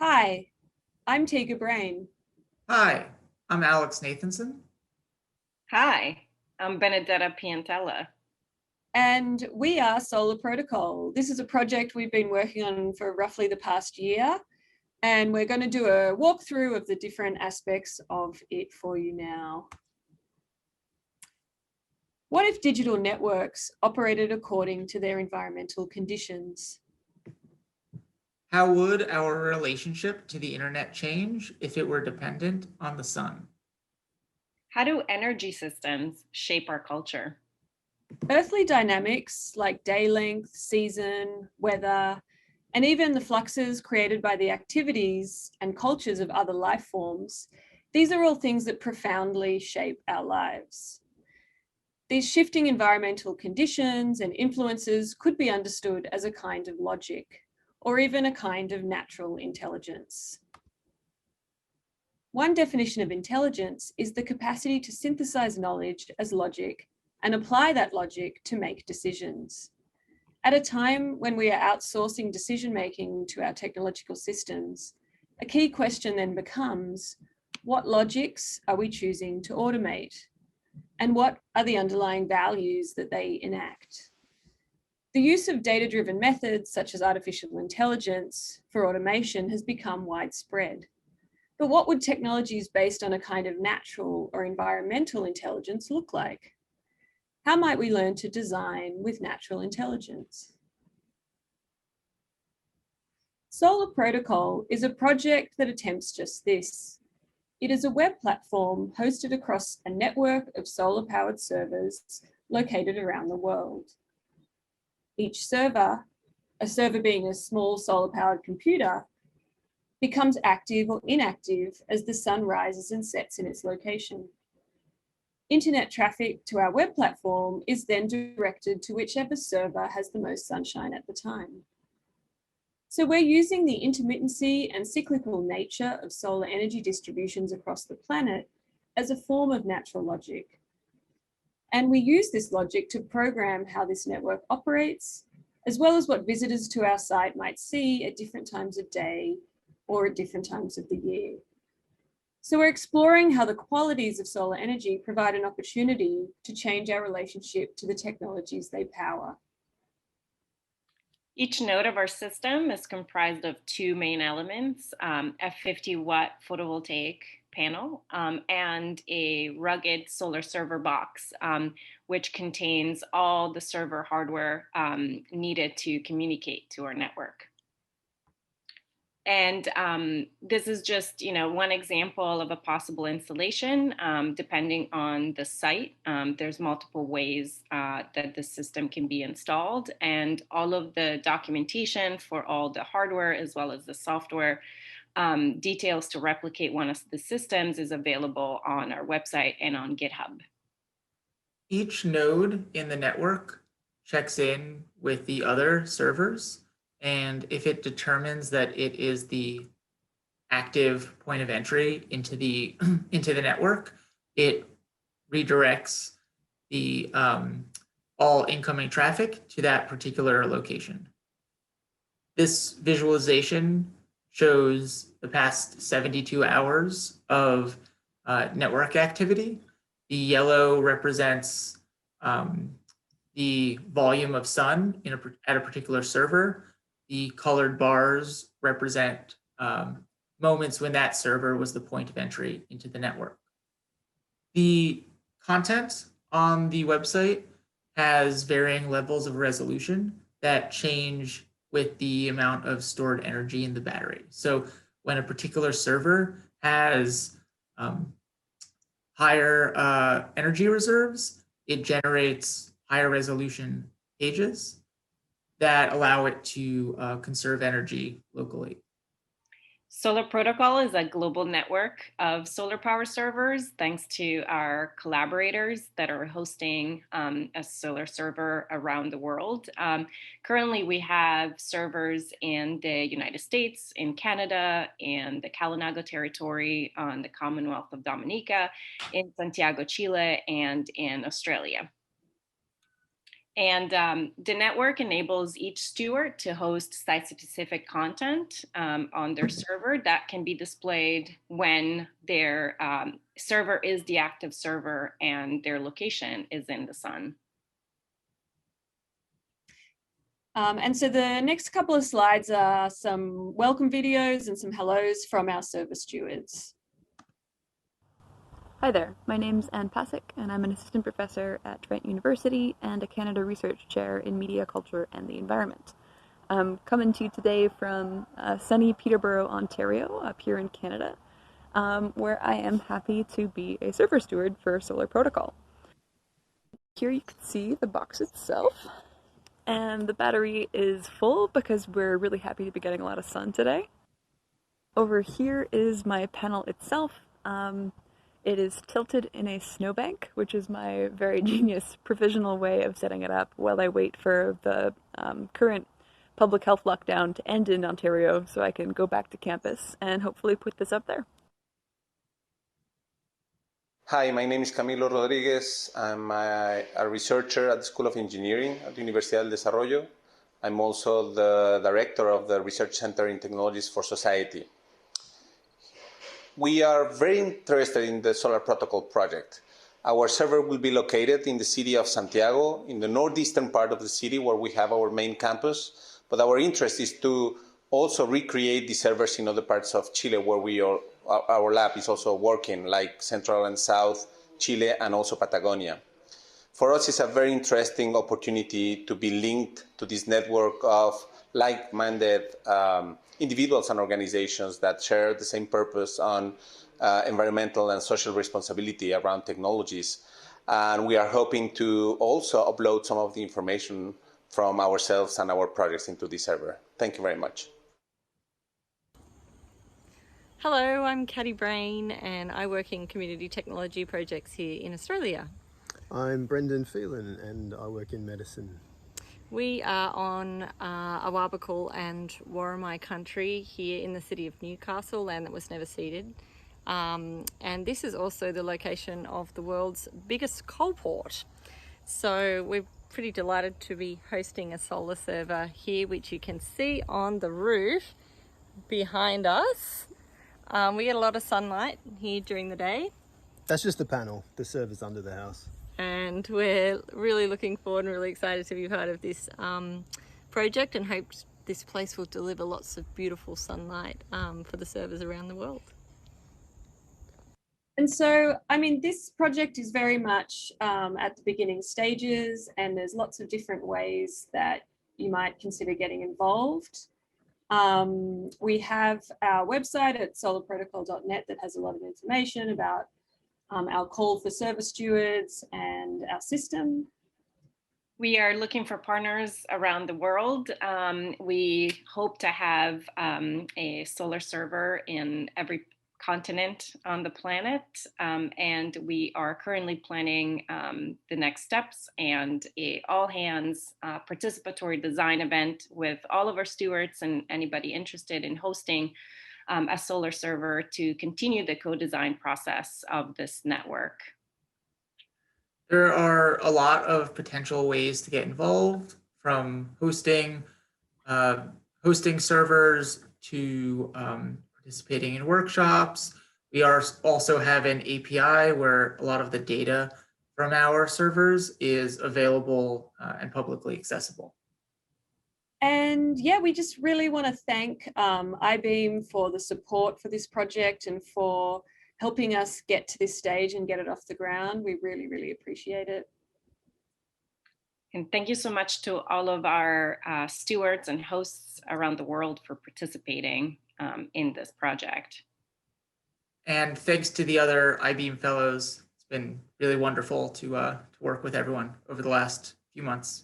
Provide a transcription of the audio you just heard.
Hi, I'm Tiga Brain. Hi, I'm Alex Nathanson. Hi, I'm Benedetta Piantella. And we are Solar Protocol. This is a project we've been working on for roughly the past year, and we're going to do a walkthrough of the different aspects of it for you now. What if digital networks operated according to their environmental conditions? How would our relationship to the internet change if it were dependent on the sun? How do energy systems shape our culture? Earthly dynamics like day length, season, weather, and even the fluxes created by the activities and cultures of other life forms, these are all things that profoundly shape our lives. These shifting environmental conditions and influences could be understood as a kind of logic, or even a kind of natural intelligence. One definition of intelligence is the capacity to synthesize knowledge as logic and apply that logic to make decisions. At a time when we are outsourcing decision-making to our technological systems, a key question then becomes, what logics are we choosing to automate? And what are the underlying values that they enact? The use of data-driven methods such as artificial intelligence for automation has become widespread. But what would technologies based on a kind of natural or environmental intelligence look like? How might we learn to design with natural intelligence? Solar Protocol is a project that attempts just this. It is a web platform hosted across a network of solar-powered servers located around the world. Each server, a server being a small solar-powered computer, becomes active or inactive as the sun rises and sets in its location. Internet traffic to our web platform is then directed to whichever server has the most sunshine at the time. So we're using the intermittency and cyclical nature of solar energy distributions across the planet as a form of natural logic. And we use this logic to program how this network operates, as well as what visitors to our site might see at different times of day or at different times of the year. So we're exploring how the qualities of solar energy provide an opportunity to change our relationship to the technologies they power. Each node of our system is comprised of two main elements, a 50-watt photovoltaic panel and a rugged solar server box, which contains all the server hardware needed to communicate to our network. And this is just, one example of a possible installation. Depending on the site, there's multiple ways that the system can be installed, and all of the documentation for all the hardware as well as the software details to replicate one of the systems is available on our website and on GitHub. Each node in the network checks in with the other servers, and if it determines that it is the active point of entry into the into the network, it redirects the all incoming traffic to that particular location. This visualization shows the past 72 hours of network activity. The yellow represents the volume of sun at a particular server. The colored bars represent moments when that server was the point of entry into the network. The content on the website has varying levels of resolution that change with the amount of stored energy in the battery. So when a particular server has higher energy reserves, it generates higher resolution pages that allow it to conserve energy locally. Solar Protocol is a global network of solar power servers, thanks to our collaborators that are hosting a solar server around the world. Currently, we have servers in the United States, in Canada, in the Kalinago territory, on the Commonwealth of Dominica, in Santiago, Chile, and in Australia. And the network enables each steward to host site-specific content on their server that can be displayed when their server is the active server and their location is in the sun. And so the next couple of slides are some welcome videos and some hellos from our server stewards. Hi there, my name's Anne Pasick, and I'm an assistant professor at Trent University and a Canada Research Chair in Media, Culture and the Environment. I'm coming to you today from sunny Peterborough, Ontario, up here in Canada, where I am happy to be a server steward for Solar Protocol. Here you can see the box itself, and the battery is full because we're really happy to be getting a lot of sun today. Over here is my panel itself. It is tilted in a snowbank, which is my very genius provisional way of setting it up while I wait for the current public health lockdown to end in Ontario so I can go back to campus and hopefully put this up there. Hi, my name is Camilo Rodriguez. I'm a researcher at the School of Engineering at the Universidad del Desarrollo. I'm also the director of the Research Center in Technologies for Society. We are very interested in the Solar Protocol project. Our server will be located in the city of Santiago, in the northeastern part of the city where we have our main campus. But our interest is to also recreate the servers in other parts of Chile where our lab is also working, like Central and South Chile and also Patagonia. For us, it's a very interesting opportunity to be linked to this network of like-minded individuals and organizations that share the same purpose on environmental and social responsibility around technologies. And we are hoping to also upload some of the information from ourselves and our projects into this server. Thank you very much. Hello, I'm Caddy Brain and I work in community technology projects here in Australia. I'm Brendan Phelan and I work in medicine. We are on Awabakal and Worimi country here in the city of Newcastle, land that was never ceded. And this is also the location of the world's biggest coal port. So we're pretty delighted to be hosting a solar server here, which you can see on the roof behind us. We get a lot of sunlight here during the day. That's just the panel. The server's under the house. And we're really looking forward and really excited to be part of this project and hope this place will deliver lots of beautiful sunlight for the servers around the world. And so, I mean, this project is very much at the beginning stages, and there's lots of different ways that you might consider getting involved. We have our website at solarprotocol.net that has a lot of information about our call for server stewards and our system. We are looking for partners around the world. We hope to have a solar server in every continent on the planet, and we are currently planning the next steps and a all-hands participatory design event with all of our stewards and anybody interested in hosting a solar server to continue the co-design process of this network. There are a lot of potential ways to get involved, from hosting servers to participating in workshops. We also have an API where a lot of the data from our servers is available and publicly accessible. And yeah, we just really want to thank Eyebeam for the support for this project and for helping us get to this stage and get it off the ground. We really, really appreciate it. And thank you so much to all of our stewards and hosts around the world for participating in this project. And thanks to the other Eyebeam fellows. It's been really wonderful to work with everyone over the last few months.